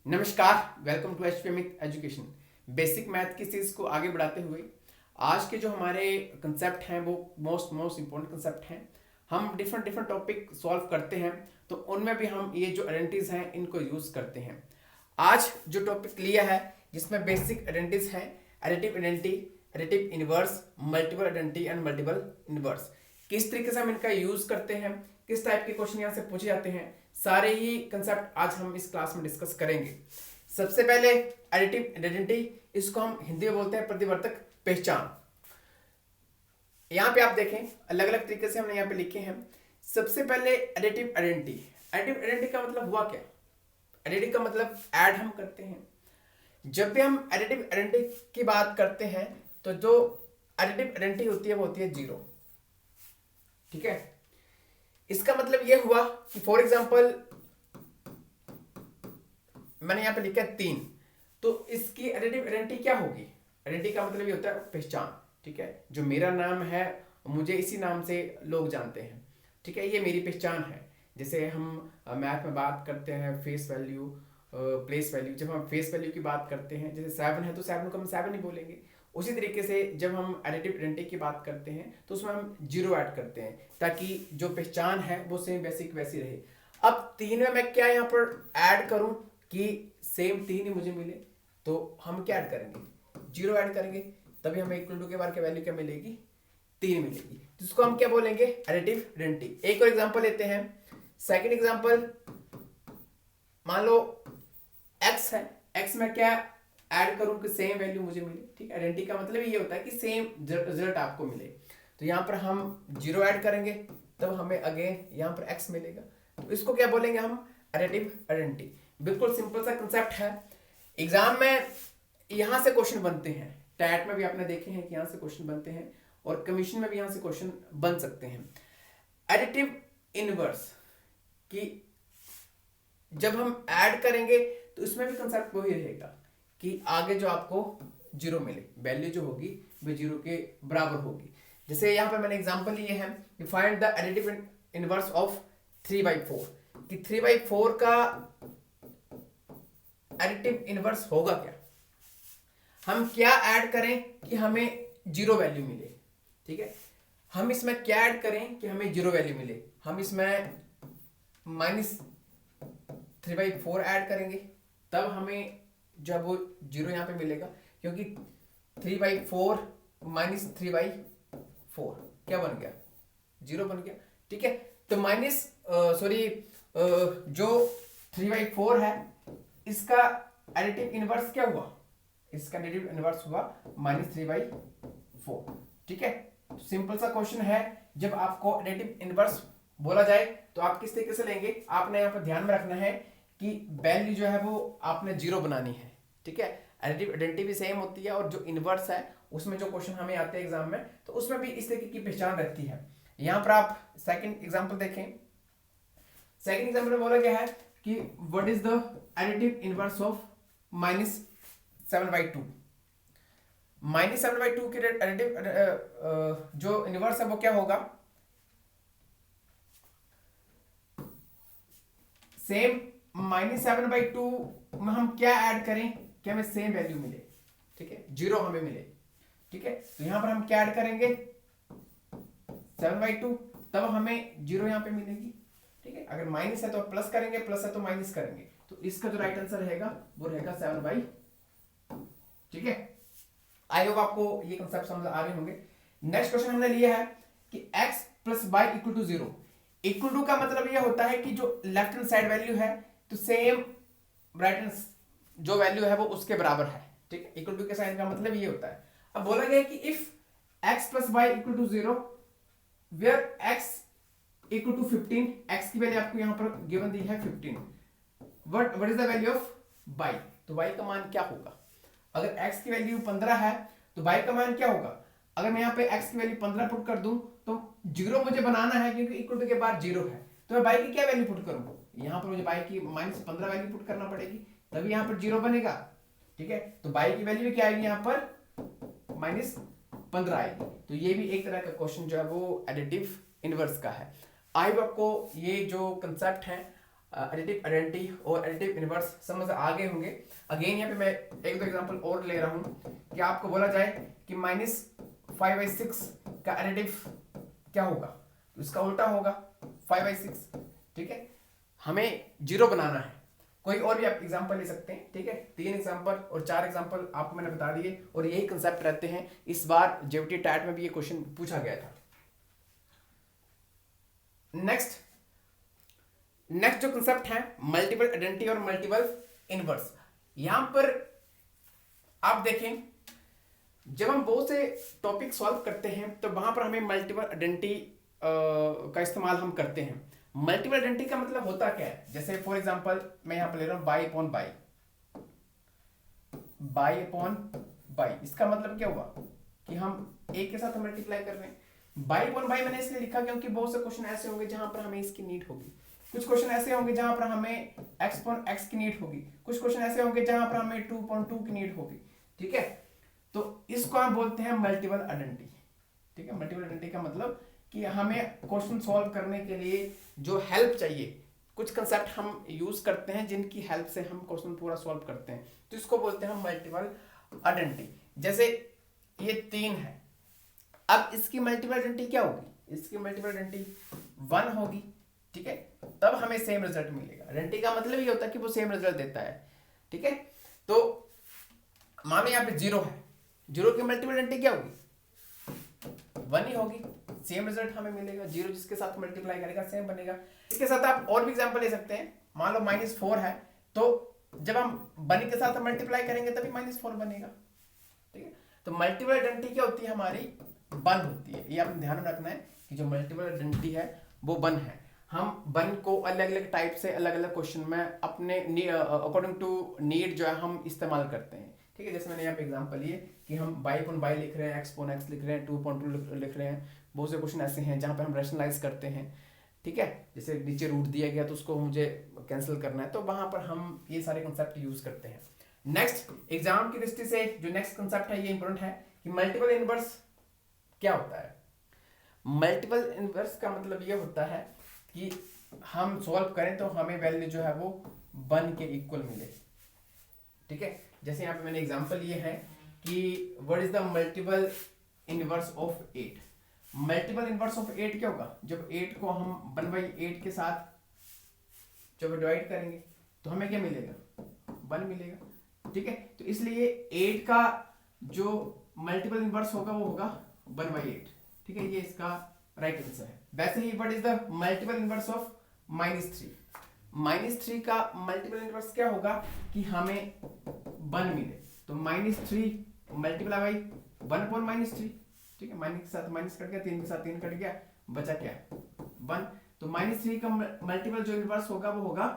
नमस्कार, welcome to एचपीएमिक education. Basic math की सीरीज को आगे बढ़ाते हुए आज के जो हमारे कंसेप्ट हैं वो मोस्ट इंपॉर्टेंट कंसेप्ट हैं। हम डिफरेंट डिफरेंट टॉपिक सॉल्व करते हैं, तो उनमें भी हम ये जो आइडेंटिटीज हैं इनको यूज करते हैं। आज जो टॉपिक लिया है जिसमें बेसिक आइडेंटिटीज हैं, additive identity, additive inverse, multiple identity and multiple inverse. किस तरीके से हम इनका यूज करते हैं, किस टाइप के क्वेश्चन यहाँ से पूछे जाते हैं, सारे ही कंसेप्ट आज हम इस क्लास में डिस्कस करेंगे। सबसे पहले एडिटिव आइडेंटिटी, इसको हम हिंदी में बोलते हैं प्रतिवर्तक पहचान। यहाँ पे आप देखें अलग अलग तरीके से हमने यहाँ पे लिखे हैं। सबसे पहले एडिटिव आइडेंटिटी। एडिटिव आइडेंटिटी का मतलब हुआ क्या? एडिटिव का मतलब ऐड हम करते हैं। जब भी हम एडिटिव आइडेंटिटी की बात करते हैं तो जो एडिटिव आइडेंटिटी होती है वो होती है जीरो। ठीक है, इसका मतलब ये हुआ कि फॉर एग्जांपल मैंने यहां पे लिखा है 3, तो इसकी एडिटिव आइडेंटिटी क्या होगी? आइडेंटिटी का मतलब ये होता है पहचान। ठीक है, जो मेरा नाम है मुझे इसी नाम से लोग जानते हैं। ठीक है, ये मेरी पहचान है। जैसे हम मैथ में बात करते हैं फेस वैल्यू, प्लेस वैल्यू। जब हम फेस वैल्यू की बात करते हैं, जैसे 7 है तो 7 को हम 7 ही बोलेंगे। उसी तरीके से जब हम एडिटिव आइडेंटिटी की बात करते हैं तो उसमें हम जीरो ऐड करते हैं ताकि जो पहचान है वो सेम बेसिक वैसी रहे। अब 3 में मैं क्या यहाँ पर ऐड करूं कि सेम 3 ही मुझे मिले, तो हम क्या ऐड करेंगे? जीरो ऐड करेंगे, तभी हमें इक्वल टू के बार के वैल्यू क्या मिलेगी? 3 मिलेगी। जिसको हम क्या बोलेंगे? Additive identity. एक और एग्जांपल लेते हैं। सेकंड एग्जांपल, मान लो x है, x में क्या ऐड करूं कि सेम वैल्यू मुझे मिले। ठीक है, आइडेंटिटी का मतलब ये होता है कि सेम रिजल्ट आपको मिले। तो यहाँ पर हम जीरो ऐड करेंगे तब हमें अगेन यहाँ पर x मिलेगा, तो इसको क्या बोलेंगे हम? Additive identity. बिल्कुल सिंपल सा कंसेप्ट है। एग्जाम में यहां से क्वेश्चन बनते हैं, टैट में भी आपने देखे हैं कि यहां से क्वेश्चन बनते हैं और कमीशन में भी यहां से क्वेश्चन बन सकते हैं। एडिटिव इनवर्स की जब हम ऐड करेंगे तो इसमें भी कंसेप्ट वही रहेगा कि आगे जो आपको जीरो मिले, वैल्यू जो होगी वो जीरो के बराबर होगी। जैसे यहाँ पे मैंने एग्जांपल लिए हैं कि find the additive inverse of 3/4, कि 3/4 का एडिटिव इनवर्स होगा क्या? हम क्या ऐड करें कि हमें जीरो वैल्यू मिले? ठीक है, हम इसमें क्या ऐड करें कि हमें जीरो वैल्यू मिले? हम इसमें -3/4 ऐड करेंगे, तब हमें जब वो जीरो यहां पे मिलेगा, क्योंकि 3/4 -3/4 क्या बन गया? जीरो बन गया। ठीक है, तो जो 3/4 है इसका एडिटिव इनवर्स क्या हुआ? इसका एडिटिव इनवर्स हुआ -3/4। ठीक है, सिंपल सा क्वेश्चन है। जब आपको एडिटिव इनवर्स बोला जाए तो आप किस तरीके से लेंगे? आपने यहाँ पर ध्यान में रखना है कि वैल्यू जो है वो आपने जीरो बनानी है। ठीक है, एडिटिव आइडेंटिटी भी सेम होती है और जो इनवर्स है उसमें जो क्वेश्चन हमें आते हैं एग्जाम में तो उसमें भी इस तरीके की पहचान रहती है। यहाँ पर आप सेकंड एग्जांपल देखें। सेकंड एग्जांपल में बोला गया है कि what is the additive inverse of -7/2। -7/2 के एडिटिव जो इनवर्स है वो क्या होगा? सेम -7/2 में हम क्या ऐड करें कि हमें सेम वैल्यू मिले? ठीक है, जीरो हमें मिले। ठीक है, तो यहां पर हम क्या ऐड करेंगे? 7/2, तब हमें जीरो यहां पे मिलेगी। ठीक है, अगर माइनस है तो प्लस करेंगे, प्लस है तो माइनस करेंगे, तो इसका जो राइट आंसर रहेगा वो रहेगा 7/2। ठीक है, आई होप आपको ये कंसेप्ट समझ आ रहे होंगे। नेक्स्ट क्वेश्चन हमने लिया है कि x + y = 0। इक्वल टू का मतलब यह होता है कि जो लेफ्ट हैंड साइड वैल्यू है तो सेम राइट हैंड जो वैल्यू है वो उसके बराबर है। ठीक है, इक्वल टू के साइन का मतलब ये होता है। अब बोला गया है कि if x + y = 0 where x = 15, x की वैल्यू आपको यहां पर गिवन दी है 15, what is the value of y? तो y का मान क्या होगा? अगर x की वैल्यू 15 है तो y का मान क्या होगा? अगर मैं यहाँ पे x की वैल्यू 15 पुट कर दूं तो जीरो मुझे बनाना है क्योंकि इक्वल टू के बाद जीरो है, तो मैं y की क्या वैल्यू पुट करूं? यहाँ पर मुझे y की -15 वैल्यू पुट करना पड़ेगी, तभी यहाँ पर जीरो बनेगा। ठीक है, तो y की वैल्यू क्या आएगी? यहाँ पर -15 आएगी। तो ये भी एक तरह का क्वेश्चन जो है वो एडिटिव इनवर्स का है। आई होप आपको ये जो कंसेप्ट है एडिटिव आइडेंटिटी और एडिटिव इनवर्स समझ आ गए होंगे। अगेन यहाँ पे मैं एक दो एग्जांपल और ले रहा हूँ कि आपको बोला जाए कि -5/6 का एडिटिव क्या होगा, तो इसका उल्टा होगा 5/6। ठीक है, हमें 0 बनाना है। कोई और भी आप एग्जांपल ले सकते हैं। ठीक है, 3 एग्जांपल और 4 एग्जांपल आपको मैंने बता दिए और यही कंसेप्ट रहते हैं। इस बार जेईई टैट में भी ये क्वेश्चन पूछा गया था। नेक्स्ट जो कंसेप्ट है मल्टीपल आइडेंटिटी और मल्टीपल इनवर्स। यहां पर आप देखें, जब हम बहुत से टॉपिक सॉल्व करते हैं तो वहां पर हमें मल्टीपल आइडेंटिटी का इस्तेमाल हम करते हैं। मल्टीपल आइडेंटिटी का मतलब होता क्या है, जैसे फॉर एग्जांपल मैं यहां पर ले रहा हूं बाई अपॉन बाई। इसका मतलब क्या हुआ कि हम एक के साथ मल्टीप्लाई कर रहे हैं। बाई अपॉन बाई मैंने इसलिए लिखा क्योंकि बहुत से क्वेश्चन ऐसे होंगे जहां पर हमें इसकी नीड होगी। कुछ क्वेश्चन ऐसे होंगे जहां पर हमें x अपॉन x की नीड होगी। कुछ क्वेश्चन ऐसे होंगे जहां पर हमें 2 अपॉन 2 की नीड होगी। ठीक है, तो इसको हम बोलते हैं मल्टीपल आइडेंटिटी। ठीक है, मल्टीपल आइडेंटिटी का मतलब कि हमें क्वेश्चन सॉल्व करने के लिए जो हेल्प चाहिए, कुछ कंसेप्ट हम यूज करते हैं जिनकी हेल्प से हम क्वेश्चन पूरा सॉल्व करते हैं, तो इसको बोलते हैं मल्टीपल आइडेंटिटी। जैसे ये 3 है, अब इसकी मल्टीपल आइडेंटिटी क्या होगी, इसकी मल्टीपल आइडेंटिटी 1 होगी। ठीक है, तब हमें सेम रिजल्ट मिलेगा। आइडेंटिटी का मतलब ये होता है कि वो सेम रिजल्ट देता है। ठीक है, तो मान लो यहाँ पे 0 है, 0 की मल्टीपल आइडेंटिटी क्या होगी, 1 ही होगी। सेम रिजल्ट हमें मिलेगा, 0 जिसके साथ मल्टीप्लाई करेगा सेम बनेगा। इसके साथ आप और भी एग्जांपल ले सकते हैं। मान लो -4 है, तो जब हम 1 के साथ मल्टीप्लाई करेंगे तभी -4 बनेगा। ठीक है, तो मल्टीपल आइडेंटिटी क्या होती है, हमारी 1 होती है। ये आपने ध्यान में रखना है कि जो मल्टीपल आइडेंटिटी है वो 1 है। हम 1 को अलग अलग टाइप से अलग अलग क्वेश्चन में अपने अकॉर्डिंग टू नीड जो है हम इस्तेमाल करते हैं। ठीक है, जैसे मैंने यहाँ पे एग्जांपल लिए कि हम बाई अपॉन बाई लिख रहे हैं, x अपॉन x लिख रहे हैं, 2 अपॉन 2 लिख रहे हैं। बहुत से क्वेश्चन ऐसे हैं जहाँ पे हम रैशनलाइज करते हैं। ठीक है, जैसे नीचे रूट दिया गया तो उसको मुझे कैंसिल करना है, तो वहां पर हम ये सारे कंसेप्ट यूज करते हैं। नेक्स्ट एग्जाम की दृष्टि से जो नेक्स्ट कंसेप्ट है ये इंपॉर्टेंट है कि मल्टीपल इनवर्स क्या होता है। मल्टीपल इनवर्स का मतलब ये होता है कि हम सॉल्व करें तो हमें वैल्यू जो है वो 1 के इक्वल मिले। ठीक है, जैसे यहाँ पे मैंने एग्जांपल ये है कि what is the multiple inverse of 8। Multiple inverse of 8 क्या होगा, जब 8 को हम 1/8 के साथ जब डिवाइड करेंगे तो हमें क्या मिलेगा, 1 मिलेगा। ठीक है, तो इसलिए 8 का जो मल्टीपल इनवर्स होगा वो होगा 1/8। ठीक है, ये इसका राइट आंसर है। वैसे ही what is the multiple inverse of -3। -3 का मल्टीपल इनवर्स क्या होगा कि हमें 1 मिले, तो -3 मल्टीप्लाई बाई 1 अपॉन -3। ठीक है, माइनस के साथ माइनस कट गया, 3 के साथ 3 कट गया, बचा क्या 1। तो -3 का मल्टीपल जो इनवर्स होगा वो होगा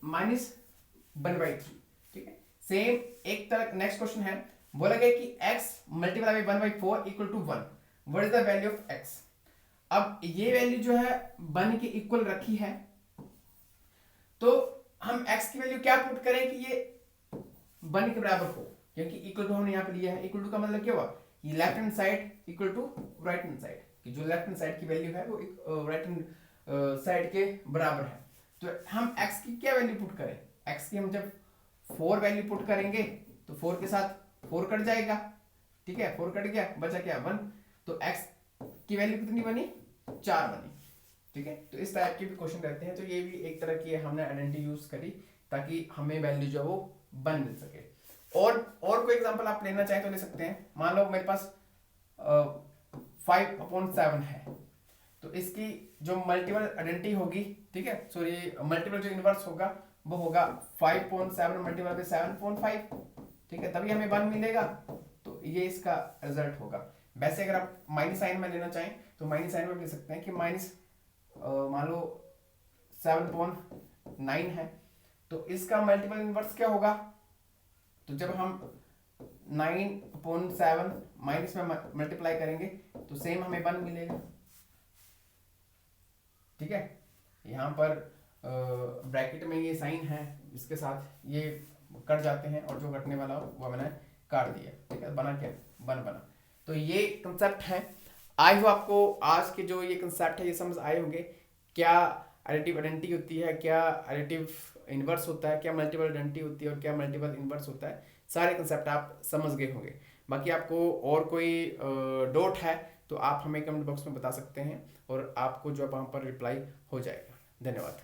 -1/3। ठीक है, सेम एक तरह नेक्स्ट क्वेश्चन है, बोला गया कि x multiply by 1/4 equal to 1। What is the value of x। अब ये वैल्यू जो है 1 के इक्वल रखी है, तो हम x की वैल्यू क्या पुट करें कि ये 1 के बराबर हो, क्योंकि इक्वल टू हमने यहाँ पे लिया है। इक्वल टू का मतलब क्या हुआ, ये left hand side equal to right hand side, कि जो लेफ्ट हैंड साइड की वैल्यू है वो राइट हैंड साइड के बराबर है। तो हम x की क्या वैल्यू पुट करें, x की हम जब 4 वैल्यू पुट करेंगे तो 4 के साथ 4 कट जाएगा। ठीक है, 4 कट गया, बचा क्या 1। तो x की वैल्यू कितनी बनी, 4 बनी। ठीक है, तो इस टाइप के भी क्वेश्चन रहते हैं। तो ये भी एक तरह की हमने आइडेंटिटी यूज करी ताकि हमें वैल्यू जो है वो 1 मिल सके। और कोई एग्जांपल आप लेना चाहें तो ले सकते हैं। मान लो मेरे पास 5/7 है, तो इसकी जो मल्टीपल आइडेंटिटी होगी, ठीक है, सॉरी मल्टीपल जो इनवर्स होगा वो होगा 5/7 मल्टीपल बाय 7/5। ठीक है, तभी हमें 1 मिलेगा, तो ये इसका रिजल्ट होगा। वैसे अगर आप माइनस साइन में लेना चाहें तो माइनस साइन में ले सकते हैं कि मान लो 7/9 है, तो इसका मल्टीपल इनवर्स क्या होगा, तो जब हम 9/7 माइनस में मल्टीप्लाई करेंगे तो सेम हमें 1 मिलेगा। ठीक है, यहाँ पर ब्रैकेट में ये साइन है, इसके साथ ये कट जाते हैं और जो कटने वाला वो मैंने काट दिया। ठीक है, बना क्या 1 बना। तो ये कंसेप्ट है। आई हो आपको आज के जो ये कंसेप्ट है ये समझ आए होंगे। क्या एडिटिव आइडेंटिटी होती है, क्या एडिटिव इन्वर्स होता है, क्या मल्टीपल आइडेंटिटी होती है और क्या मल्टीपल इन्वर्स होता है, सारे कंसेप्ट आप समझ गए होंगे। बाकी आपको और कोई डाउट है तो आप हमें कमेंट बॉक्स में बता सकते हैं और आपको जो वहाँ पर रिप्लाई हो जाएगा। धन्यवाद।